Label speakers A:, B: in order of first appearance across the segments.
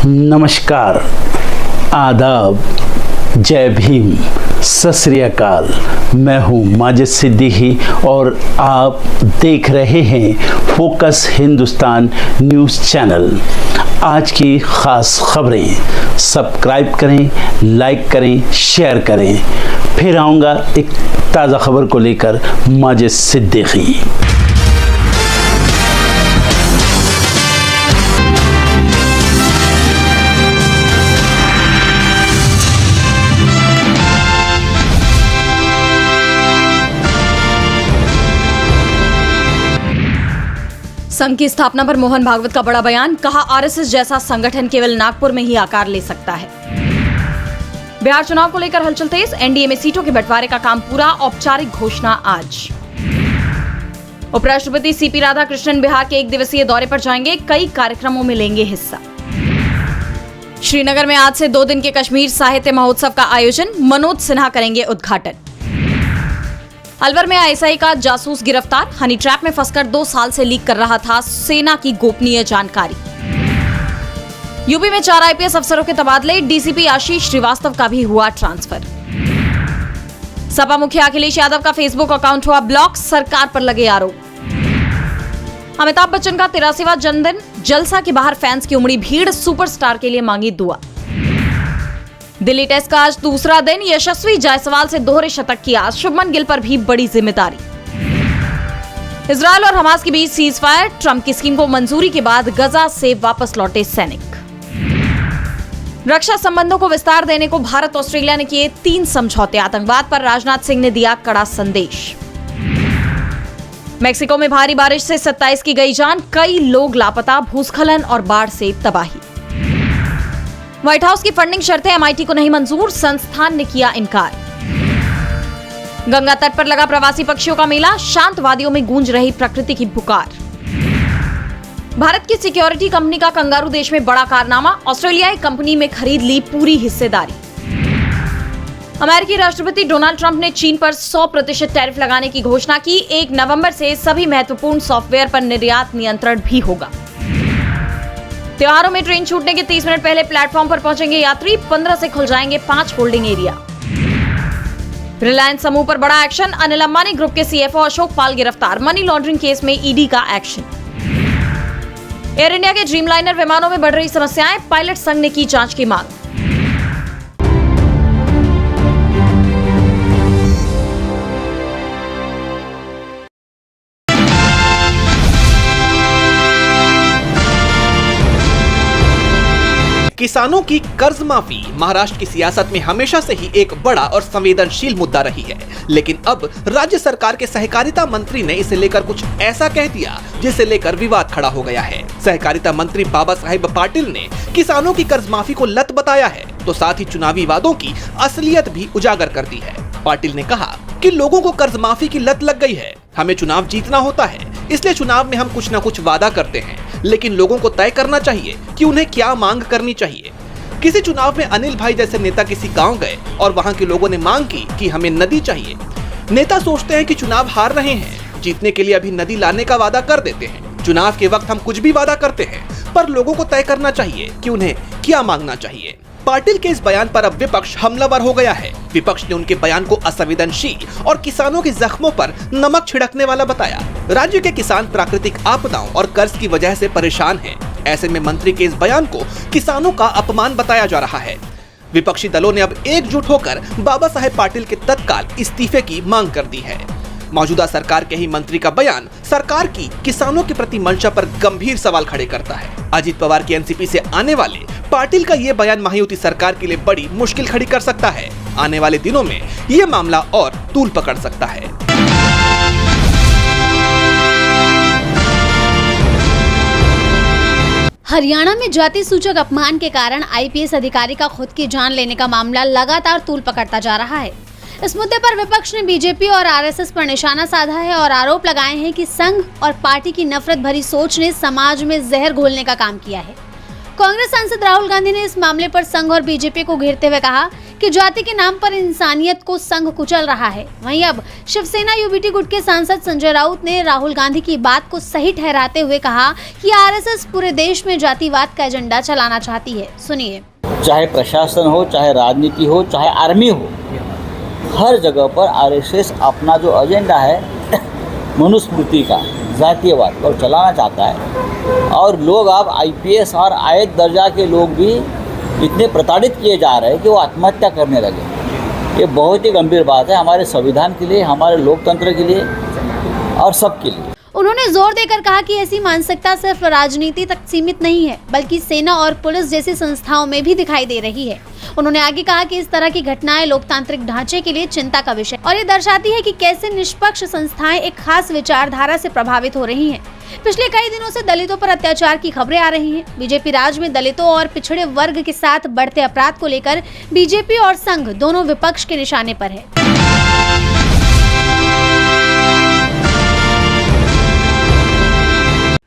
A: नमस्कार, आदाब, जय भीम, सत श्री अकाल। मैं हूँ माजिद सिद्दीकी और आप देख रहे हैं फोकस हिंदुस्तान न्यूज़ चैनल। आज की ख़ास खबरें सब्सक्राइब करें, लाइक करें, शेयर करें। फिर आऊँगा एक ताज़ा खबर को लेकर माजिद सिद्दीकी।
B: संघ की स्थापना पर मोहन भागवत का बड़ा बयान, कहा आरएसएस जैसा संगठन केवल नागपुर में ही आकार ले सकता है। बिहार चुनाव को लेकर हलचल तेज, एनडीए में सीटों के बंटवारे का काम पूरा, औपचारिक घोषणा आज। उपराष्ट्रपति सीपी राधाकृष्णन बिहार के 1 दिवसीय दौरे पर जाएंगे, कई कार्यक्रमों में लेंगे हिस्सा। श्रीनगर में आज से 2 दिन के कश्मीर साहित्य महोत्सव का आयोजन, मनोज सिन्हा करेंगे उद्घाटन। अलवर में आईएसआई का जासूस गिरफ्तार, हनी ट्रैप में फंसकर 2 साल से लीक कर रहा था सेना की गोपनीय जानकारी। यूपी में 4 आईपीएस अफसरों के तबादले, डीसीपी आशीष श्रीवास्तव का भी हुआ ट्रांसफर। सपा मुखिया अखिलेश यादव का फेसबुक अकाउंट हुआ ब्लॉक, सरकार पर लगे आरोप। अमिताभ बच्चन का 83वां जन्मदिन, जलसा के बाहर फैंस की उमड़ी भीड़, सुपरस्टार के लिए मांगी दुआ। दिल्ली टेस्ट का आज दूसरा दिन, यशस्वी जायसवाल से दोहरे शतक किया, शुभमन गिल पर भी बड़ी जिम्मेदारी। इजरायल और हमास के बीच सीज फायर, ट्रंप की स्कीम को मंजूरी के बाद गजा से वापस लौटे सैनिक। रक्षा संबंधों को विस्तार देने को भारत ऑस्ट्रेलिया ने किए 3 समझौते, आतंकवाद पर राजनाथ सिंह ने दिया कड़ा संदेश। मेक्सिको में भारी बारिश से 27 की गई जान, कई लोग लापता, भूस्खलन और बाढ़ से तबाही। व्हाइट हाउस की फंडिंग शर्तें एमआईटी को नहीं मंजूर, संस्थान ने किया इनकार। गंगा तट पर लगा प्रवासी पक्षियों का मेला, शांत वादियों में गूंज रही प्रकृति की पुकार। भारत की सिक्योरिटी कंपनी का कंगारू देश में बड़ा कारनामा, ऑस्ट्रेलियाई कंपनी में खरीद ली पूरी हिस्सेदारी। अमेरिकी राष्ट्रपति डोनाल्ड ट्रंप ने चीन पर 100% टैरिफ लगाने की घोषणा की, 1 नवंबर से सभी महत्वपूर्ण सॉफ्टवेयर पर निर्यात नियंत्रण भी होगा। त्योहारों में ट्रेन छूटने के 30 मिनट पहले प्लेटफॉर्म पर पहुंचेंगे यात्री, 15 से खुल जाएंगे 5 होल्डिंग एरिया। रिलायंस समूह पर बड़ा एक्शन, अनिल अंबानी ग्रुप के सीएफओ अशोक पाल गिरफ्तार, मनी लॉन्ड्रिंग केस में ईडी का एक्शन। एयर इंडिया के ड्रीमलाइनर विमानों में बढ़ रही समस्याएं, पायलट संघ ने की जांच की मांग।
C: किसानों की कर्ज माफी महाराष्ट्र की सियासत में हमेशा से ही एक बड़ा और संवेदनशील मुद्दा रही है, लेकिन अब राज्य सरकार के सहकारिता मंत्री ने इसे लेकर कुछ ऐसा कह दिया जिसे लेकर विवाद खड़ा हो गया है। सहकारिता मंत्री बाबा साहेब पाटिल ने किसानों की कर्ज माफी को लत बताया है, तो साथ ही चुनावी वादों की असलियत भी उजागर कर दी है। पाटिल ने कहा कि लोगों को कर्ज माफी की लत लग गई है, हमें चुनाव जीतना होता है, इसलिए चुनाव में हम कुछ न कुछ वादा करते हैं, लेकिन लोगों को तय करना चाहिए कि उन्हें क्या मांग करनी चाहिए। किसी चुनाव में अनिल भाई जैसे नेता किसी गांव गए और वहां के लोगों ने मांग की कि हमें नदी चाहिए। नेता सोचते हैं कि चुनाव हार रहे हैं, जीतने के लिए अभी नदी लाने का वादा कर देते हैं। चुनाव के वक्त हम कुछ भी वादा करते हैं, पर लोगों को तय करना चाहिए कि उन्हें क्या मांगना चाहिए। पाटिल के इस बयान पर अब विपक्ष हमलावर हो गया है। विपक्ष ने उनके बयान को असंवेदनशील और किसानों के जख्मों पर नमक छिड़कने वाला बताया। राज्य के किसान प्राकृतिक आपदाओं और कर्ज की वजह से परेशान हैं। ऐसे में मंत्री के इस बयान को किसानों का अपमान बताया जा रहा है। विपक्षी दलों ने अब एकजुट होकर बाबा साहेब पाटिल के तत्काल इस्तीफे की मांग कर दी है। मौजूदा सरकार के ही मंत्री का बयान सरकार की किसानों के प्रति मंशा पर गंभीर सवाल खड़े करता है। अजित पवार की एनसीपी से आने वाले पाटिल का ये बयान महायुति सरकार के लिए बड़ी मुश्किल खड़ी कर सकता है। आने वाले दिनों में ये मामला और तूल पकड़ सकता है।
D: हरियाणा में जाति सूचक अपमान के कारण आईपीएस अधिकारी का खुद की जान लेने का मामला लगातार तूल पकड़ता जा रहा है। इस मुद्दे पर विपक्ष ने बीजेपी और आरएसएस पर निशाना साधा है और आरोप लगाए हैं कि संघ और पार्टी की नफरत भरी सोच ने समाज में जहर घोलने का काम किया है। कांग्रेस सांसद राहुल गांधी ने इस मामले पर संघ और बीजेपी को घेरते हुए कहा कि जाति के नाम पर इंसानियत को संग कुचल रहा है। वहीं अब शिवसेना यूबीटी गुट के सांसद संजय राउत ने राहुल गांधी की बात को सही ठहराते हुए कहा कि आरएसएस पूरे देश में जातिवाद का एजेंडा चलाना चाहती है। सुनिए।
E: चाहे प्रशासन हो, चाहे राजनीति हो, चाहे आर्मी हो, हर जगह पर आरएसएस अपना जो एजेंडा है मनुस्मृति का, जातीयवाद को चलाना चाहता है। और लोग अब आईपीएस और आयत दर्जा के लोग भी इतने प्रताड़ित किए जा रहे हैं कि वो आत्महत्या करने लगे। ये बहुत ही गंभीर बात है हमारे संविधान के लिए, हमारे लोकतंत्र के लिए और सबके लिए।
D: उन्होंने जोर देकर कहा कि ऐसी मानसिकता सिर्फ राजनीति तक सीमित नहीं है, बल्कि सेना और पुलिस जैसी संस्थाओं में भी दिखाई दे रही है। उन्होंने आगे कहा कि इस तरह की घटनाएं लोकतांत्रिक ढांचे के लिए चिंता का विषय और ये दर्शाती है कि कैसे निष्पक्ष संस्थाएं एक खास विचारधारा से प्रभावित हो रही हैं। पिछले कई दिनों से दलितों पर अत्याचार की खबरें आ रही हैं। बीजेपी राज में दलितों और पिछड़े वर्ग के साथ बढ़ते अपराध को लेकर बीजेपी और संघ दोनों विपक्ष के निशाने पर है।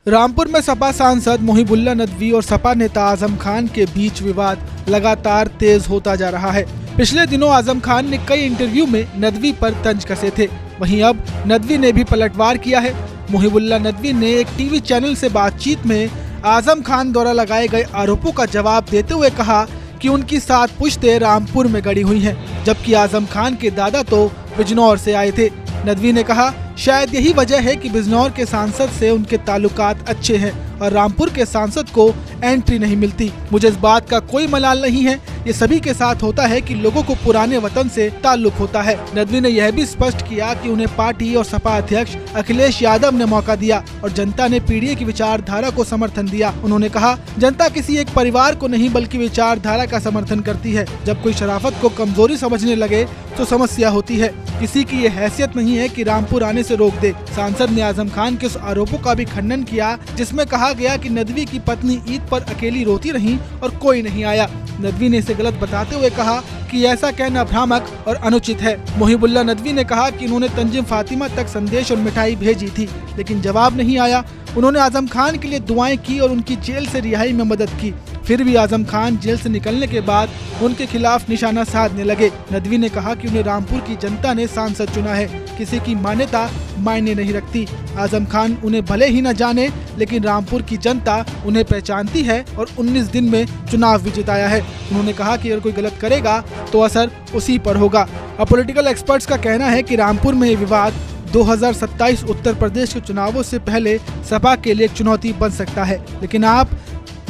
F: रामपुर में सपा सांसद मोहिबुल्लाह नदवी और सपा नेता आजम खान के बीच विवाद लगातार तेज होता जा रहा है। पिछले दिनों आजम खान ने कई इंटरव्यू में नदवी पर तंज कसे थे, वहीं अब नदवी ने भी पलटवार किया है। मोहिबुल्लाह नदवी ने एक टीवी चैनल से बातचीत में आजम खान द्वारा लगाए गए आरोपों का जवाब देते हुए कहा कि उनकी 7 पुश्तें रामपुर में गड़ी हुई हैं, जबकि आजम खान के दादा तो बिजनौर से आए थे। नदवी ने कहा शायद यही वजह है कि बिजनौर के सांसद से उनके ताल्लुकात अच्छे हैं और रामपुर के सांसद को एंट्री नहीं मिलती। मुझे इस बात का कोई मलाल नहीं है, ये सभी के साथ होता है कि लोगों को पुराने वतन से ताल्लुक होता है। नदवी ने यह भी स्पष्ट किया कि उन्हें पार्टी और सपा अध्यक्ष अखिलेश यादव ने मौका दिया और जनता ने पीडीए की विचारधारा को समर्थन दिया। उन्होंने कहा जनता किसी एक परिवार को नहीं बल्कि विचारधारा का समर्थन करती है। जब कोई शराफत को कमजोरी समझने लगे तो समस्या होती है। किसी की ये हैसियत नहीं है कि रामपुर आने से रोक दे। सांसद ने आजम खान के उस आरोपों का भी खंडन किया जिसमें कहा गया कि नदवी की पत्नी ईद पर अकेली रोती रही और कोई नहीं आया। नदवी ने इसे गलत बताते हुए कहा कि ऐसा कहना भ्रामक और अनुचित है। मोहिबुल्लाह नदवी ने कहा कि उन्होंने तंजीम फातिमा तक संदेश और मिठाई भेजी थी, लेकिन जवाब नहीं आया। उन्होंने आजम खान के लिए दुआएं की और उनकी जेल से रिहाई में मदद की। फिर भी आजम खान जेल से निकलने के बाद उनके खिलाफ निशाना साधने लगे। नदवी ने कहा कि उन्हें रामपुर की जनता ने सांसद चुना है, किसी की मान्यता मायने नहीं रखती। आजम खान उन्हें भले ही न जाने, लेकिन रामपुर की जनता उन्हें पहचानती है और 19 दिन में चुनाव भी जिताया है। उन्होंने कहा कि अगर कोई गलत करेगा तो असर उसी पर होगा। अब पॉलिटिकल एक्सपर्ट्स का कहना है कि रामपुर में ये विवाद 2027 उत्तर प्रदेश के चुनावों से पहले सपा के लिए एक चुनौती बन सकता है। लेकिन आप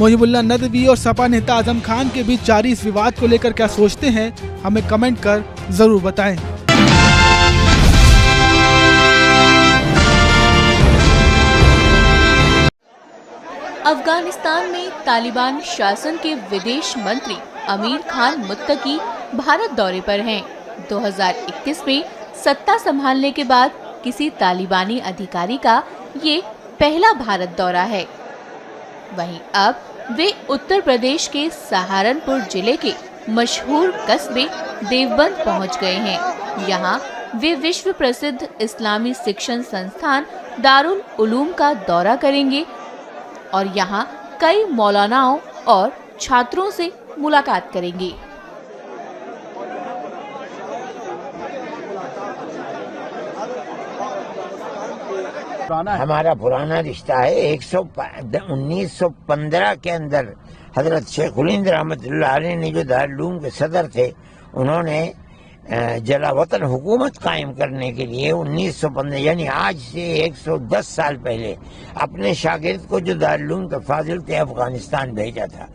F: मोहिबुल्लाह नदवी और सपा नेता आजम खान के बीच जारी इस विवाद को लेकर क्या सोचते हैं, हमें कमेंट कर जरूर बताएं।
G: अफगानिस्तान में तालिबान शासन के विदेश मंत्री अमीर खान मुत्तकी भारत दौरे पर हैं। 2021 में सत्ता संभालने के बाद किसी तालिबानी अधिकारी का ये पहला भारत दौरा है। वहीं अब वे उत्तर प्रदेश के सहारनपुर जिले के मशहूर कस्बे देवबंद पहुंच गए हैं। यहाँ वे विश्व प्रसिद्ध इस्लामी शिक्षण संस्थान दारुल उलूम का दौरा करेंगे और यहाँ कई मौलानाओं और छात्रों से मुलाकात करेंगे।
H: हमारा पुराना रिश्ता है। 1915 के अंदर हजरत शेख उलिंद रहमतुल्लाह अलैह ने जो दारुल के सदर थे, उन्होंने जलावतन हुकूमत कायम करने के लिए 1915 यानी आज से 110 साल पहले अपने शागिर्द को जो दारुल के फाजिल थे अफगानिस्तान भेजा था,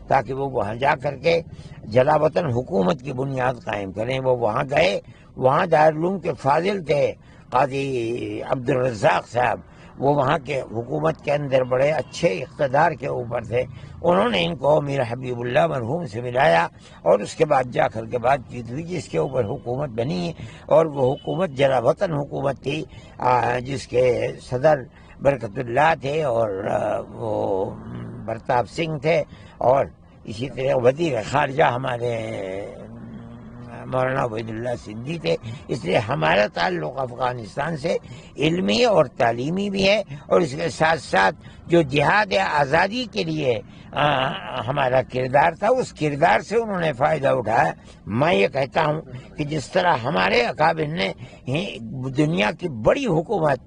H: ताकि वो वहाँ जा करके जलावतन हुकूमत की बुनियाद कायम करें। वो वहाँ गए, वहाँ दारुल के फाजिल थे काजी अब्दुल रज़्ज़ाक साहब, वो वहाँ के हुकूमत के अंदर बड़े अच्छे इक़्तिदार के ऊपर थे। उन्होंने इनको मीर हबीबुल्लाह मरहूम से मिलाया और उसके बाद जाकर के बातचीत हुई, जिसके ऊपर हुकूमत बनी और वो हुकूमत जलावतन हुकूमत थी, जिसके सदर बरकतुल्लाह थे और वो प्रताप सिंह थे और इसी तरह वज़ीर ख़ारिजा हमारे मौलाना उबैदुल्लाह सिद्दी थे। इसलिए हमारा ताल्लुक अफगानिस्तान से इल्मी और तालीमी भी है, और इसके साथ साथ जो जिहाद आज़ादी के लिए हमारा किरदार था, उस किरदार से उन्होंने फ़ायदा उठाया। मैं ये कहता हूँ कि जिस तरह हमारे अकाबिर ने दुनिया की बड़ी हुकूमत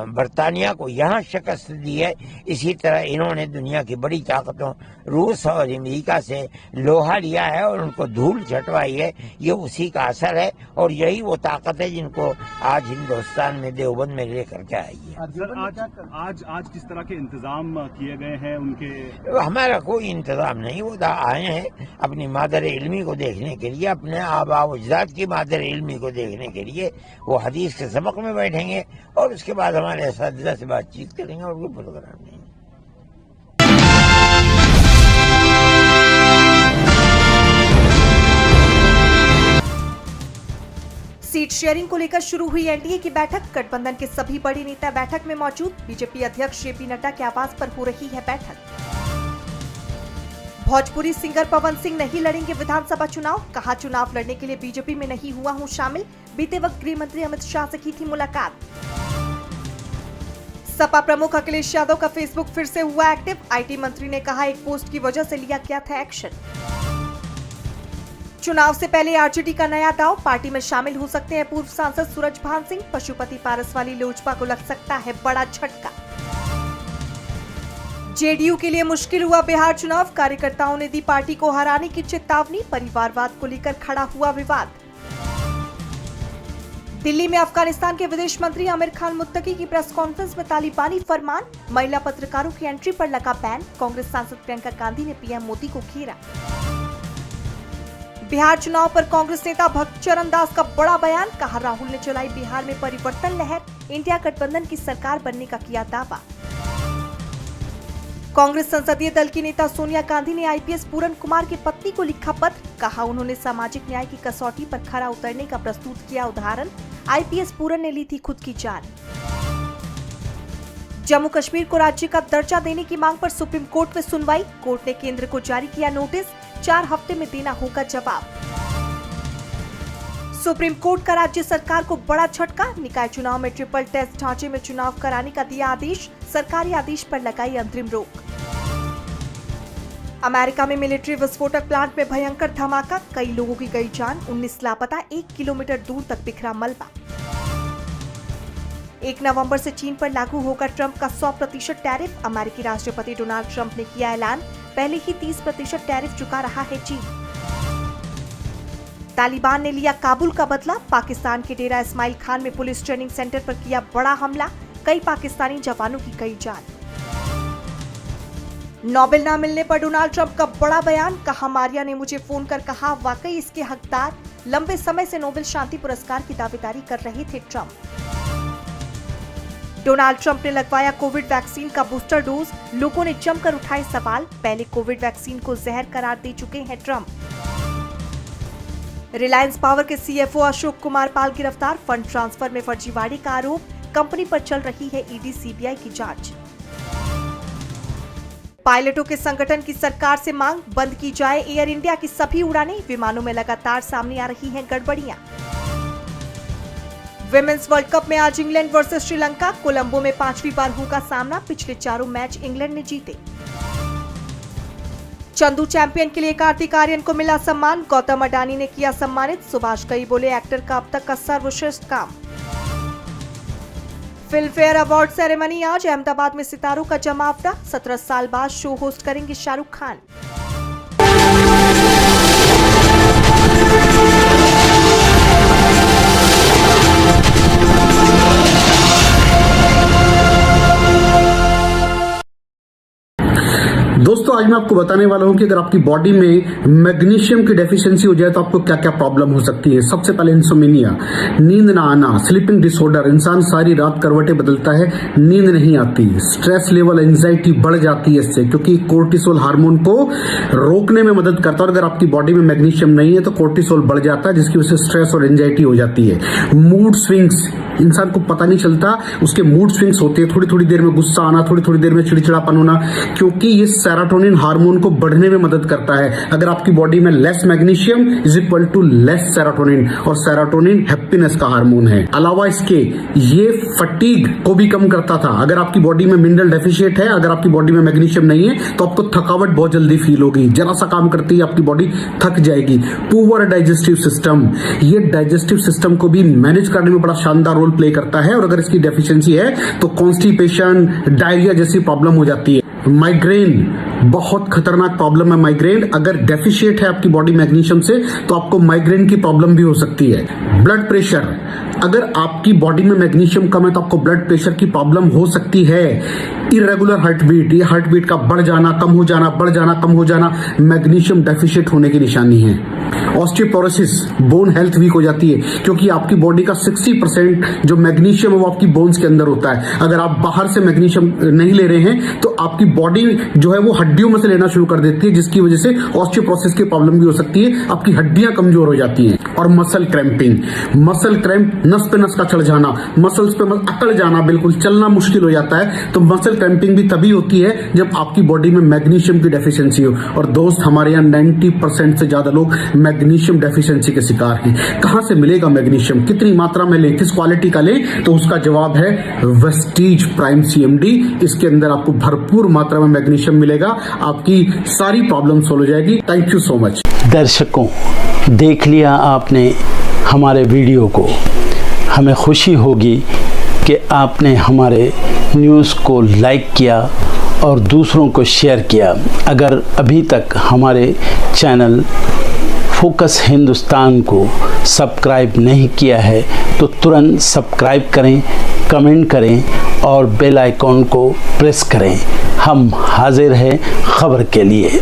H: बरतानिया को यहाँ शिकस्त दी है, इसी तरह इन्होंने दुनिया की बड़ी ताकतों रूस और अमेरिका से लोहा लिया है और उनको धूल झटवाई है। ये उसी का असर है, और यही वो ताकत है जिनको आज हिंदुस्तान में देवबंद में लेकर के आई है।
I: आज किस तरह के इंतजाम किए गए हैं उनके?
H: हमारा कोई इंतजाम नहीं, वो आए हैं अपनी मादर इल्मी को देखने के लिए, अपने आबा अजदाद की मादर इल्मी को देखने के लिए। वो हदीस के सबक में बैठेंगे और उसके बाद हमारे असातिज़ा से बातचीत करेंगे और कोई प्रोग्राम नहीं।
J: सीट शेयरिंग को लेकर शुरू हुई एनडीए की बैठक, गठबंधन के सभी बड़े नेता बैठक में मौजूद। बीजेपी अध्यक्ष जेपी नड्डा के आवास पर हो रही है बैठक। भोजपुरी सिंगर पवन सिंह नहीं लड़ेंगे विधानसभा चुनाव, कहा चुनाव लड़ने के लिए बीजेपी में नहीं हुआ हूं शामिल। बीते वक्त गृह मंत्री अमित शाह से की थी मुलाकात। सपा प्रमुख अखिलेश यादव का फेसबुक फिर से हुआ एक्टिव, आईटी मंत्री ने कहा एक पोस्ट की वजह से लिया गया था एक्शन। चुनाव से पहले आरजेडी का नया दांव, पार्टी में शामिल हो सकते हैं पूर्व सांसद सूरजभान सिंह। पशुपति पारसवाली लोजपा को लग सकता है बड़ा झटका। जेडीयू के लिए मुश्किल हुआ बिहार चुनाव, कार्यकर्ताओं ने दी पार्टी को हराने की चेतावनी। परिवारवाद को लेकर खड़ा हुआ विवाद। दिल्ली में अफगानिस्तान के विदेश मंत्री आमिर खान मुत्तकी की प्रेस कॉन्फ्रेंस में तालिबानी फरमान, महिला पत्रकारों की एंट्री पर लगा बैन। कांग्रेस सांसद प्रियंका गांधी ने पीएम मोदी को घेरा। बिहार चुनाव पर कांग्रेस नेता भक्त चरण दास का बड़ा बयान, कहा राहुल ने चलाई बिहार में परिवर्तन लहर, इंडिया गठबंधन की सरकार बनने का किया दावा। कांग्रेस संसदीय दल की नेता सोनिया गांधी ने आईपीएस पूरन कुमार की पत्नी को लिखा पत्र, कहा उन्होंने सामाजिक न्याय की कसौटी पर खरा उतरने का प्रस्तुत किया उदाहरण। आईपीएस पूरन ने ली थी खुद की जान। जम्मू कश्मीर को राज्य का दर्जा देने की मांग पर सुप्रीम कोर्ट में सुनवाई, कोर्ट ने केंद्र को जारी किया नोटिस, 4 हफ्ते में देना होगा जवाब। सुप्रीम कोर्ट का राज्य सरकार को बड़ा झटका, निकाय चुनाव में ट्रिपल टेस्ट ढांचे में चुनाव कराने का दिया आदेश, सरकारी आदेश पर लगाई अंतरिम रोक। अमेरिका में मिलिट्री विस्फोटक प्लांट में भयंकर धमाका, कई लोगों की गई जान, 19 लापता, 1 किलोमीटर दूर तक बिखरा मलबा। 1 नवंबर से चीन पर लागू होगा ट्रंप का 100% टैरिफ, अमेरिकी राष्ट्रपति डोनाल्ड ट्रंप ने किया ऐलान, पहले ही 30% टैरिफ चुका रहा है चीन। तालिबान ने लिया काबुल का बदला, पाकिस्तान के डेरा इस्माइल खान में पुलिस ट्रेनिंग सेंटर पर किया बड़ा हमला, कई पाकिस्तानी जवानों की गई जान। नोबेल न मिलने पर डोनाल्ड ट्रंप का बड़ा बयान, कहा मारिया ने मुझे फोन कर कहा वाकई इसके हकदार, लंबे समय से नोबेल शांति पुरस्कार की दावेदारी कर रहे थे ट्रंप। डोनाल्ड ट्रंप ने लगवाया कोविड वैक्सीन का बूस्टर डोज, लोगों ने जमकर उठाए सवाल, पहले कोविड वैक्सीन को जहर करार दे चुके हैं ट्रंप। रिलायंस पावर के सीएफओ अशोक कुमार पाल गिरफ्तार, फंड ट्रांसफर में फर्जीवाड़े का आरोप, कंपनी पर चल रही है ईडी सीबीआई की जांच। पायलटों के संगठन की सरकार से मांग, बंद की जाए एयर इंडिया की सभी उड़ानें, विमानों में लगातार सामने आ रही हैं गड़बड़ियां। विमेंस वर्ल्ड कप में आज इंग्लैंड वर्सेस श्रीलंका, कोलंबो में 5वीं बार होगा सामना, पिछले 4 मैच इंग्लैंड ने जीते। चंदू चैंपियन के लिए कार्तिक आर्यन को मिला सम्मान, गौतम अडानी ने किया सम्मानित, सुभाष कई बोले एक्टर का अब तक का सर्वश्रेष्ठ काम। फिल्म फेयर अवार्ड सेरेमनी आज, अहमदाबाद में सितारों का जमावड़ा, 17 साल बाद शो होस्ट करेंगे शाहरुख खान।
K: दोस्तों आज मैं आपको बताने वाला हूं कि अगर आपकी बॉडी में मैग्नीशियम की डेफिशिएंसी हो जाए तो आपको क्या क्या प्रॉब्लम हो सकती है। सबसे पहले इंसोमेनिया, नींद ना आना, स्लीपिंग डिसऑर्डर, इंसान सारी रात करवटें बदलता है, नींद नहीं आती, स्ट्रेस लेवल, एंजाइटी बढ़ जाती है इससे, क्योंकि कोर्टिसोल हार्मोन को रोकने में मदद करता है। अगर आपकी बॉडी में मैग्नीशियम नहीं है तो कोर्टिसोल बढ़ जाता है, जिसकी वजह से स्ट्रेस और एंजाइटी हो जाती है। मूड स्विंग्स, इंसान को पता नहीं चलता, उसके मूड स्विंग्स होते हैं, थोड़ी थोड़ी देर में गुस्सा आना, थोड़ी थोड़ी देर में चिड़चिड़ापन होना, क्योंकि ये सेरोटोनिन हार्मोन को बढ़ने में मदद करता है। अगर आपकी बॉडी में less magnesium is equal to less serotonin, और सेरोटोनिन हैप्पीनेस का हार्मोन है। अलावा इसके ये फटीग को भी कम करता था। अगर आपकी बॉडी में मिनरल डेफिशिएट है, अगर आपकी बॉडी में मैग्नीशियम नहीं है, तो आपको थकावट बहुत जल्दी फील होगी, जरा सा काम करते ही आपकी बॉडी थक जाएगी। पुअर डाइजेस्टिव सिस्टम, ये डाइजेस्टिव सिस्टम को भी मैनेज करने में बड़ा शानदार रोल प्ले करता है, और अगर इसकी डेफिशिएंसी है तो कॉन्स्टिपेशन, डायरिया जैसी प्रॉब्लम हो जाती है। माइग्रेन बहुत खतरनाक प्रॉब्लम है। माइग्रेन अगर डेफिशिएट है आपकी बॉडी मैग्नीशियम से, तो आपको माइग्रेन की प्रॉब्लम भी हो सकती है। ब्लड प्रेशर, अगर आपकी बॉडी में मैग्नीशियम कम है तो आपको ब्लड प्रेशर की प्रॉब्लम हो सकती है। इरेगुलर हार्ट बीट, ये हार्ट बीट का बढ़ जाना, कम हो जाना, बढ़ जाना, कम हो जाना, मैग्नीशियम डेफिशिएट होने की निशानी है। ऑस्टियोपोरोसिस, बोन हेल्थ वीक हो जाती है, क्योंकि आपकी बॉडी का 60% जो मैग्नीशियम है वो आपकी बोन्स के अंदर होता है। अगर आप बाहर से मैग्नीशियम नहीं ले रहे हैं तो आपकी बॉडी जो है वो हड्डियों में से लेना शुरू कर देती है, जिसकी वजह से ऑस्टियोपोरोसिस की प्रॉब्लम भी हो सकती है, आपकी हड्डियां कमजोर हो जाती हैं। और मसल क्रैम्पिंग, मसल क्रैम्प, नस पे नस का चढ़ जाना, मसल्स पे अकड़ जाना, बिल्कुल चलना मुश्किल हो जाता है। तो मसल क्रैम्पिंग भी तभी होती है जब आपकी बॉडी में मैग्नीशियम की डेफिशिएंसी हो। और दोस्त, हमारे यहाँ 90% से ज्यादा लोग मैग्नीशियम डेफिशिएंसी के शिकार हैं। कहां से मिलेगा मैग्नीशियम, कितनी मात्रा में लें, किस क्वालिटी का लें? तो उसका जवाब है वेस्टीज प्राइम CMD। इसके अंदर आपको भरपूर मात्रा में मैग्नीशियम मिलेगा, आपकी सारी प्रॉब्लम सॉल्व हो जाएगी। Thank you so much.
A: दर्शकों, देख लिया आपने हमारे वीडियो को। हमें खुशी होगी कि आपने हमारे न्यूज़ को लाइक किया और दूसरों को शेयर किया। अगर अभी तक हमारे चैनल फोकस हिंदुस्तान को सब्सक्राइब नहीं किया है तो तुरंत सब्सक्राइब करें, कमेंट करें और बेल आइकॉन को प्रेस करें। हम हाजिर हैं खबर के लिए।